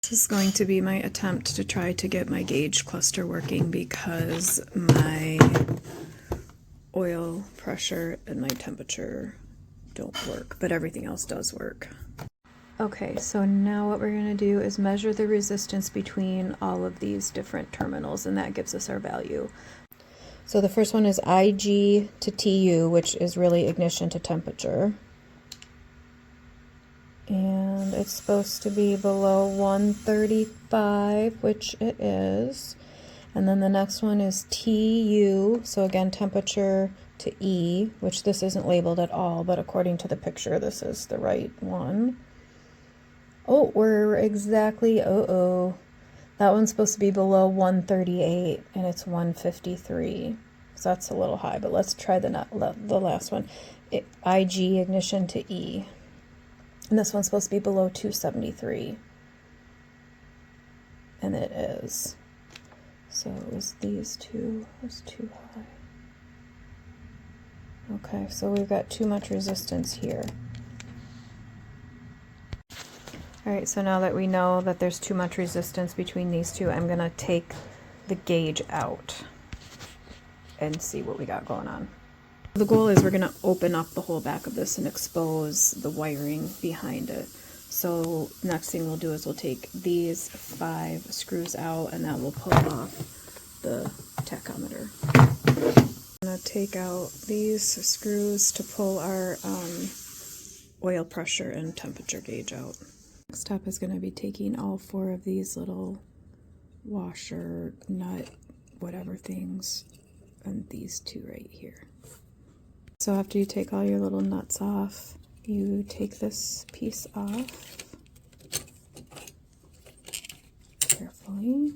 This is going to be my attempt to try to get my gauge cluster working because my oil pressure and my temperature don't work, but everything else does work. Okay, so now what we're going to do is measure the resistance between all of these different terminals, and that gives us our value. So the first one is IG to TU, which is really ignition to temperature. And it's supposed to be below 135, which it is. And then the next one is TU, so again, temperature to E, which this isn't labeled at all, but according to the picture, this is the right one. Oh, we're exactly, that one's supposed to be below 138, and it's 153. So that's a little high, but let's try the last one. IG, ignition to E. And this one's supposed to be below 273. And it is. So it was these two, it was too high. Okay, so we've got too much resistance here. Alright, so now that we know that there's too much resistance between these two, I'm going to take the gauge out and see what we got going on. The goal is we're going to open up the whole back of this and expose the wiring behind it. So next thing we'll do is we'll take these 5 screws out, and that will pull off the tachometer. I'm going to take out these screws to pull our oil pressure and temperature gauge out. Next step is going to be taking all 4 of these little washer, nut, whatever things, and these 2 right here. So after you take all your little nuts off, you take this piece off carefully.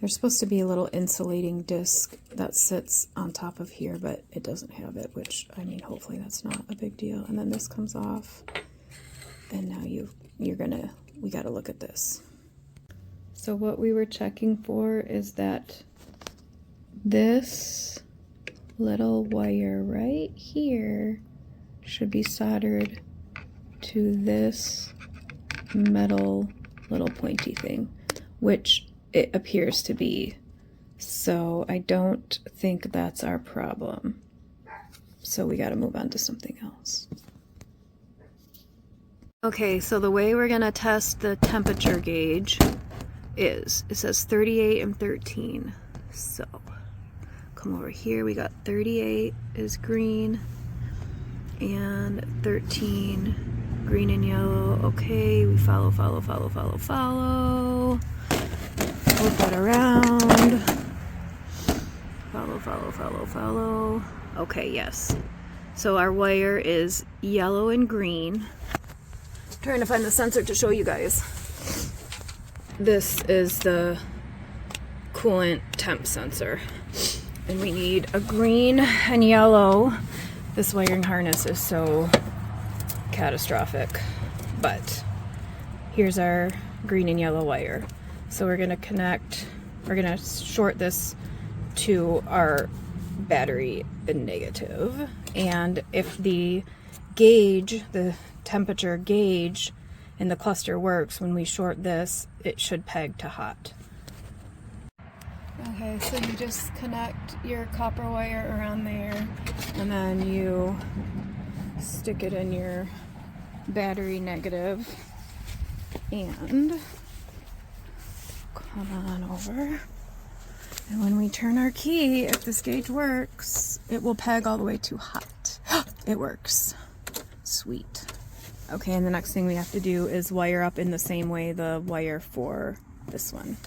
There's supposed to be a little insulating disc that sits on top of here, but it doesn't have it, which, I mean, hopefully that's not a big deal. And then this comes off, and now we gotta look at this. So what we were checking for is that this little wire right here should be soldered to this metal little pointy thing, which it appears to be. So I don't think that's our problem. So we got to move on to something else. Okay, so the way we're going to test the temperature gauge is, it says 38 and 13. So come over here, we got 38 is green and 13 green and yellow. Okay, we follow. Move that around. Follow. Okay, yes. So our wire is yellow and green. I'm trying to find the sensor to show you guys. This is the coolant temp sensor. And we need a green and yellow. This wiring harness is so catastrophic. But here's our green and yellow wire. So we're going to short this to our battery negative. And if the gauge, the temperature gauge in the cluster works, when we short this, it should peg to hot. Okay, so you just connect your copper wire around there, and then you stick it in your battery negative, and come on over. And when we turn our key, if this gauge works, it will peg all the way to hot. It works. Sweet. Okay, and the next thing we have to do is wire up in the same way the wire for this one.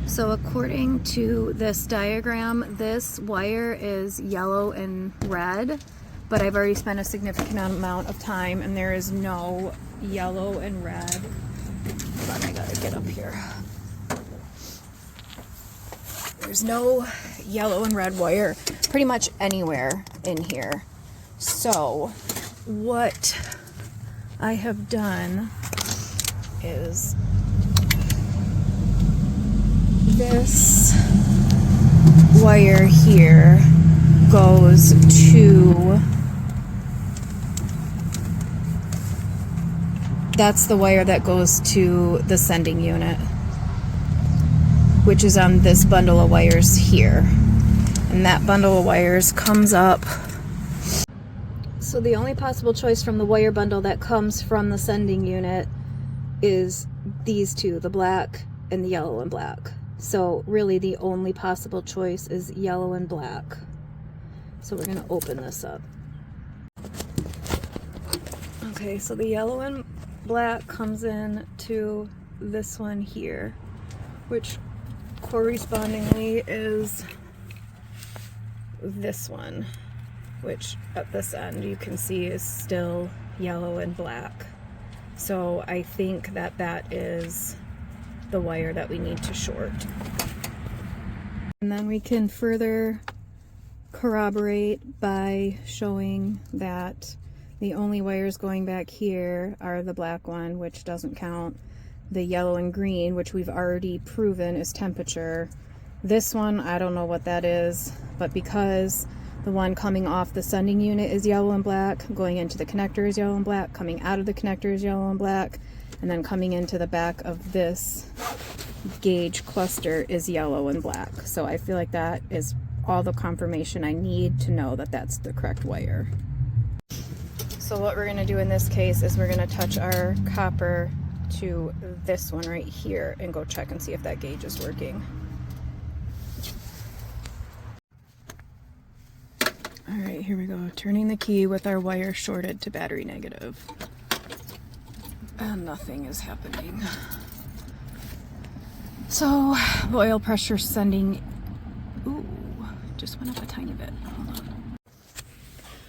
So according to this diagram, this wire is yellow and red, but I've already spent a significant amount of time and there is no yellow and red. Hold on, I gotta get up here. There's no yellow and red wire pretty much anywhere in here. So what I have done is this wire here goes to that's the wire that goes to the sending unit, which is on this bundle of wires here. And that bundle of wires comes up. So the only possible choice from the wire bundle that comes from the sending unit is these two, the black and the yellow and black. So really the only possible choice is yellow and black. So we're gonna open this up. Okay, so the yellow and black comes in to this one here, which correspondingly is this one, which at this end you can see is still yellow and black. So I think that that is the wire that we need to short. And then we can further corroborate by showing that the only wires going back here are the black one, which doesn't count, the yellow and green, which we've already proven is temperature. This one, I don't know what that is, but because the one coming off the sending unit is yellow and black, going into the connector is yellow and black, coming out of the connector is yellow and black, and then coming into the back of this gauge cluster is yellow and black. So I feel like that is all the confirmation I need to know that that's the correct wire. So what we're going to do in this case is we're going to touch our copper to this one right here and go check and see if that gauge is working. Alright, here we go. Turning the key with our wire shorted to battery negative. And nothing is happening. So, the oil pressure sending... Ooh, just went up a tiny bit. Hold on.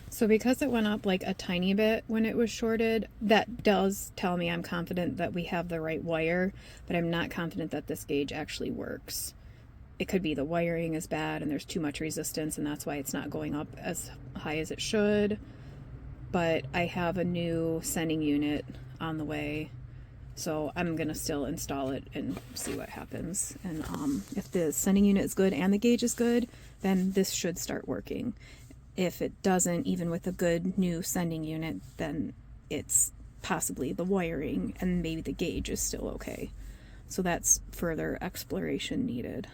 So because it went up like a tiny bit when it was shorted, that does tell me I'm confident that we have the right wire, but I'm not confident that this gauge actually works. It could be the wiring is bad and there's too much resistance and that's why it's not going up as high as it should. But I have a new sending unit on the way, so I'm gonna still install it and see what happens. And if the sending unit is good and the gauge is good, then this should start working. If it doesn't, even with a good new sending unit, then it's possibly the wiring and maybe the gauge is still okay. So that's further exploration needed.